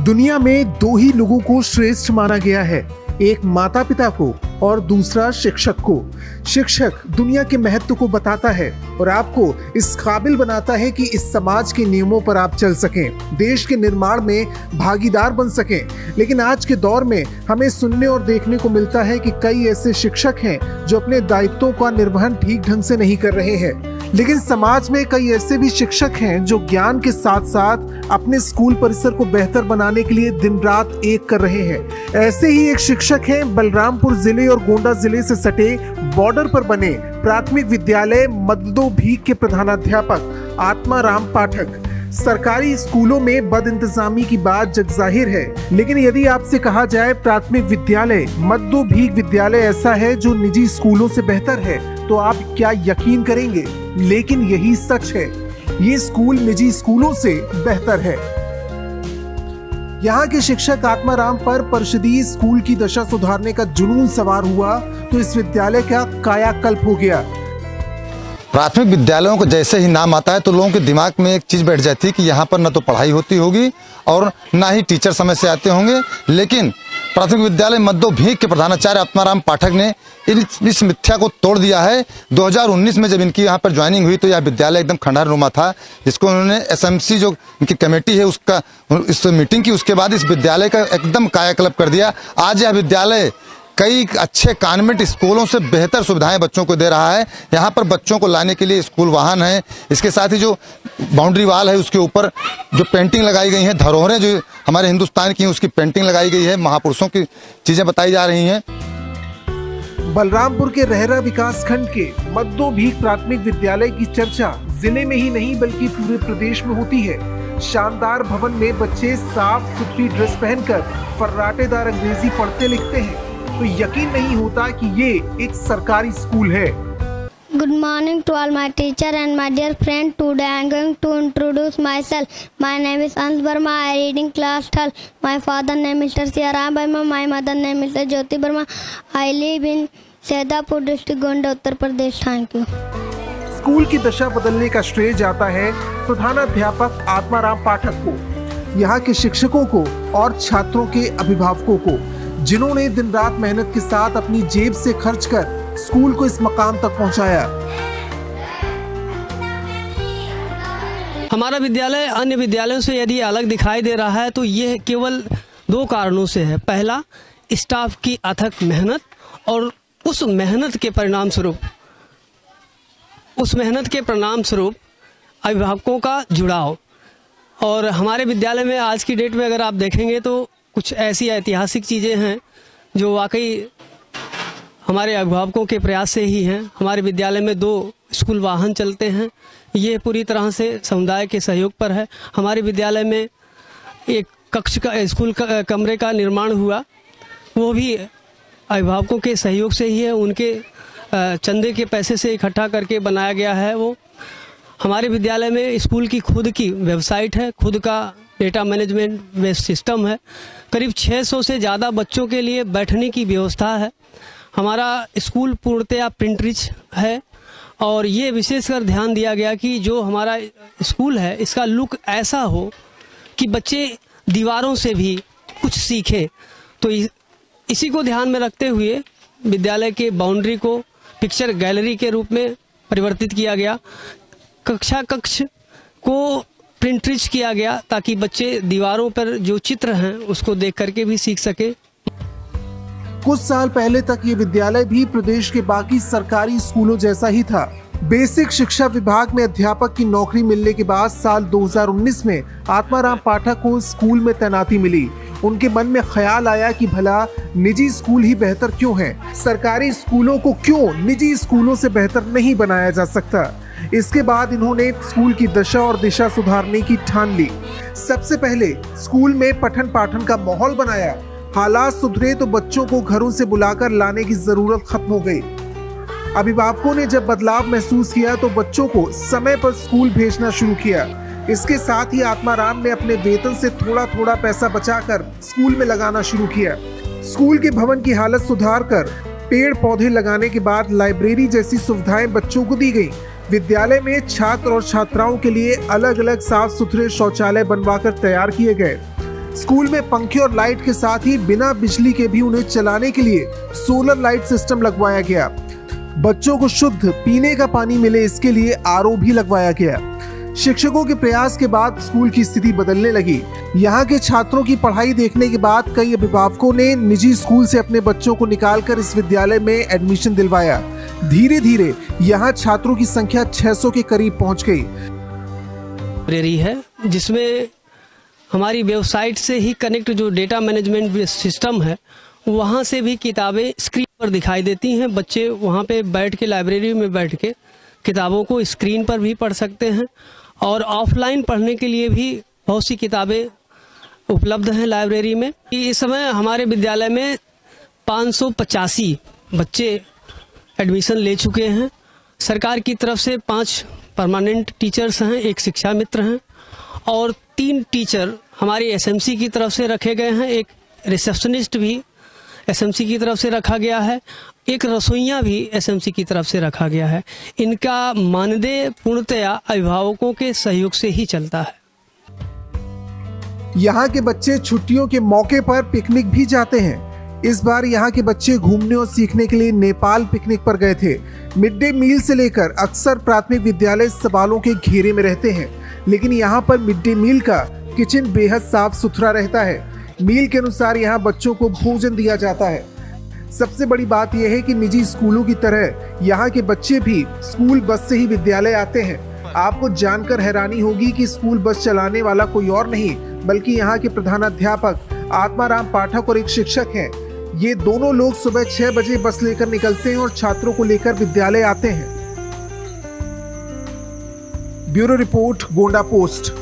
दुनिया में दो ही लोगों को श्रेष्ठ माना गया है, एक माता पिता को और दूसरा शिक्षक को। शिक्षक दुनिया के महत्व को बताता है और आपको इस काबिल बनाता है कि इस समाज के नियमों पर आप चल सकें, देश के निर्माण में भागीदार बन सकें। लेकिन आज के दौर में हमें सुनने और देखने को मिलता है कि कई ऐसे शिक्षक हैं जो अपने दायित्वों का निर्वहन ठीक ढंग से नहीं कर रहे हैं। लेकिन समाज में कई ऐसे भी शिक्षक हैं जो ज्ञान के साथ साथ अपने स्कूल परिसर को बेहतर बनाने के लिए दिन रात एक कर रहे हैं। ऐसे ही एक शिक्षक हैं बलरामपुर जिले और गोंडा जिले से सटे बॉर्डर पर बने प्राथमिक विद्यालय मद्दो भीख के प्रधानाध्यापक आत्माराम पाठक। सरकारी स्कूलों में बद इंतजामी की बात जगजाहिर है, लेकिन यदि आपसे कहा जाए प्राथमिक विद्यालय मद्दो भीख विद्यालय ऐसा है जो निजी स्कूलों से बेहतर है, तो आप क्या यकीन करेंगे? लेकिन यही सच है, ये स्कूल निजी स्कूलों से बेहतर है। यहाँ के शिक्षक आत्माराम पर परिषदीय स्कूल की दशा सुधारने का जुनून सवार हुआ तो इस विद्यालय का कायाकल्प हो गया। प्राथमिक विद्यालयों को जैसे ही नाम आता है तो लोगों के दिमाग में एक चीज़ बैठ जाती है कि यहाँ पर न तो पढ़ाई होती होगी और ना ही टीचर समय से आते होंगे। लेकिन प्राथमिक विद्यालय मद्दो भीख के प्रधानाचार्य आत्माराम पाठक ने इस मिथ्या को तोड़ दिया है। 2019 में जब इनकी यहाँ पर ज्वाइनिंग हुई तो यह विद्यालय एकदम खंडहरनुमा था, जिसको उन्होंने एसएमसी जो इनकी कमेटी है उसका इस मीटिंग की, उसके बाद इस विद्यालय का एकदम कायाकल्प कर दिया। आज यह विद्यालय कई अच्छे कॉन्वेंट स्कूलों से बेहतर सुविधाएं बच्चों को दे रहा है। यहाँ पर बच्चों को लाने के लिए स्कूल वाहन है, इसके साथ ही जो बाउंड्री वाल है उसके ऊपर जो पेंटिंग लगाई गई है, धरोहरें जो हमारे हिंदुस्तान की उसकी पेंटिंग लगाई गई है, महापुरुषों की चीजें बताई जा रही हैं। बलरामपुर के रहरा विकास खंड के मद्दो भीख प्राथमिक विद्यालय की चर्चा जिले में ही नहीं बल्कि पूरे प्रदेश में होती है। शानदार भवन में बच्चे साफ सुथरी ड्रेस पहनकर फर्राटेदार अंग्रेजी पढ़ते लिखते हैं तो यकीन नहीं होता कि ये एक सरकारी स्कूल है। Good morning to all my teacher and my dear friend. Today I am going to introduce myself. My name is Ans Verma. I read in class 12. My father name is Mr. Siaram Verma. My mother name is Jyoti Verma. I live in Saidapur district, Gonda, Uttar Pradesh. Thank you. School की दशा बदलने का श्रेय जाता है प्रधानाध्यापक आत्माराम पाठक को, यहाँ के शिक्षकों को और छात्रों के अभिभावकों को, जिन्होंने दिन रात मेहनत के साथ अपनी जेब से खर्च कर स्कूल को इस मकाम तक पहुंचाया। हमारा विद्यालय अन्य विद्यालयों से यदि अलग दिखाई दे रहा है तो ये केवल दो कारणों से है। पहला, स्टाफ की अथक मेहनत और उस मेहनत के परिणाम स्वरूप अभिभावकों का जुड़ाव। और हमारे विद्यालय में आज की डेट में अगर आप देखेंगे तो कुछ ऐसी ऐतिहासिक चीज़ें हैं जो वाकई हमारे अभिभावकों के प्रयास से ही हैं। हमारे विद्यालय में 2 स्कूल वाहन चलते हैं, ये पूरी तरह से समुदाय के सहयोग पर है। हमारे विद्यालय में एक कक्ष का स्कूल कमरे का निर्माण हुआ, वो भी अभिभावकों के सहयोग से ही है, उनके चंदे के पैसे से इकट्ठा करके बनाया गया है। वो हमारे विद्यालय में स्कूल की खुद की वेबसाइट है, खुद का डेटा मैनेजमेंट बेस्ड सिस्टम है। करीब 600 से ज़्यादा बच्चों के लिए बैठने की व्यवस्था है। हमारा स्कूल पूर्णतया प्रिंट रिच है और ये विशेषकर ध्यान दिया गया कि जो हमारा स्कूल है इसका लुक ऐसा हो कि बच्चे दीवारों से भी कुछ सीखें। तो इसी को ध्यान में रखते हुए विद्यालय के बाउंड्री को पिक्चर गैलरी के रूप में परिवर्तित किया गया। कक्ष को प्रिंट रिच किया गया ताकि बच्चे दीवारों पर जो चित्र हैं उसको देख करके भी सीख सके। कुछ साल पहले तक ये विद्यालय भी प्रदेश के बाकी सरकारी स्कूलों जैसा ही था। बेसिक शिक्षा विभाग में अध्यापक की नौकरी मिलने के बाद साल 2019 में आत्माराम पाठक को स्कूल में तैनाती मिली। उनके मन में ख्याल आया कि भला निजी स्कूल ही बेहतर क्यों हैं? सरकारी स्कूलों को क्यों निजी स्कूलों से बेहतर नहीं बनाया जा सकता? इसके बाद इन्होंने स्कूल की दशा और दिशा सुधारने की ठान ली। सबसे पहले स्कूल में पठन पाठन का माहौल बनाया। हालात सुधरे तो बच्चों को घरों से बुलाकर लाने की जरूरत खत्म हो गई। अभिभावकों ने जब बदलाव महसूस किया तो बच्चों को समय पर स्कूल भेजना शुरू किया। इसके साथ ही आत्माराम ने अपने वेतन से थोड़ा थोड़ा पैसा बचाकर स्कूल में लगाना शुरू किया। स्कूल के भवन की हालत सुधार कर पेड़ पौधे लगाने के बाद लाइब्रेरी जैसी सुविधाएं बच्चों को दी गई। विद्यालय में छात्र और छात्राओं के लिए अलग अलग साफ सुथरे शौचालय बनवाकर तैयार किए गए। स्कूल में पंखे और लाइट के साथ ही बिना बिजली के भी उन्हें चलाने के लिए सोलर लाइट सिस्टम लगवाया गया। बच्चों को शुद्ध पीने का पानी मिले, इसके लिए आरओ भी लगवाया गया। शिक्षकों के प्रयास के बाद स्कूल की स्थिति बदलने लगी। यहाँ के छात्रों की पढ़ाई देखने के बाद कई अभिभावकों ने निजी स्कूल से अपने बच्चों को निकालकर इस विद्यालय में एडमिशन दिलवाया। धीरे धीरे यहाँ छात्रों की संख्या 600 के करीब पहुँच गई। लाइब्रेरी है जिसमें हमारी वेबसाइट से ही कनेक्ट जो डेटा मैनेजमेंट सिस्टम है वहाँ से भी किताबें स्क्रीन पर दिखाई देती हैं। बच्चे वहाँ पे बैठ के लाइब्रेरी में बैठ के किताबों को स्क्रीन पर भी पढ़ सकते हैं और ऑफलाइन पढ़ने के लिए भी बहुत सी किताबें उपलब्ध हैं लाइब्रेरी में। इस समय हमारे विद्यालय में 585 बच्चे एडमिशन ले चुके हैं। सरकार की तरफ से 5 परमानेंट टीचर्स हैं, 1 शिक्षा मित्र हैं और 3 टीचर हमारी एसएमसी की तरफ से रखे गए हैं। एक रिसेप्शनिस्ट भी एसएमसी की तरफ से रखा गया है, एक रसोइया भी एसएमसी की तरफ से रखा गया है। इनका मानदेय पूर्णतया अभिभावकों के सहयोग से ही चलता है। यहाँ के बच्चे छुट्टियों के मौके पर पिकनिक भी जाते हैं। इस बार यहाँ के बच्चे घूमने और सीखने के लिए नेपाल पिकनिक पर गए थे। मिड डे मील से लेकर अक्सर प्राथमिक विद्यालय सवालों के घेरे में रहते हैं, लेकिन यहाँ पर मिड डे मील का किचन बेहद साफ सुथरा रहता है। मील के अनुसार यहाँ बच्चों को भोजन दिया जाता है। सबसे बड़ी बात यह है कि निजी स्कूलों की तरह यहाँ के बच्चे भी स्कूल बस से ही विद्यालय आते हैं। आपको जानकर हैरानी होगी कि स्कूल बस चलाने वाला कोई और नहीं बल्कि यहाँ के प्रधानाध्यापक आत्माराम पाठक और एक शिक्षक हैं। ये दोनों लोग सुबह 6 बजे बस लेकर निकलते हैं और छात्रों को लेकर विद्यालय आते हैं। Bureau report, Gonda post.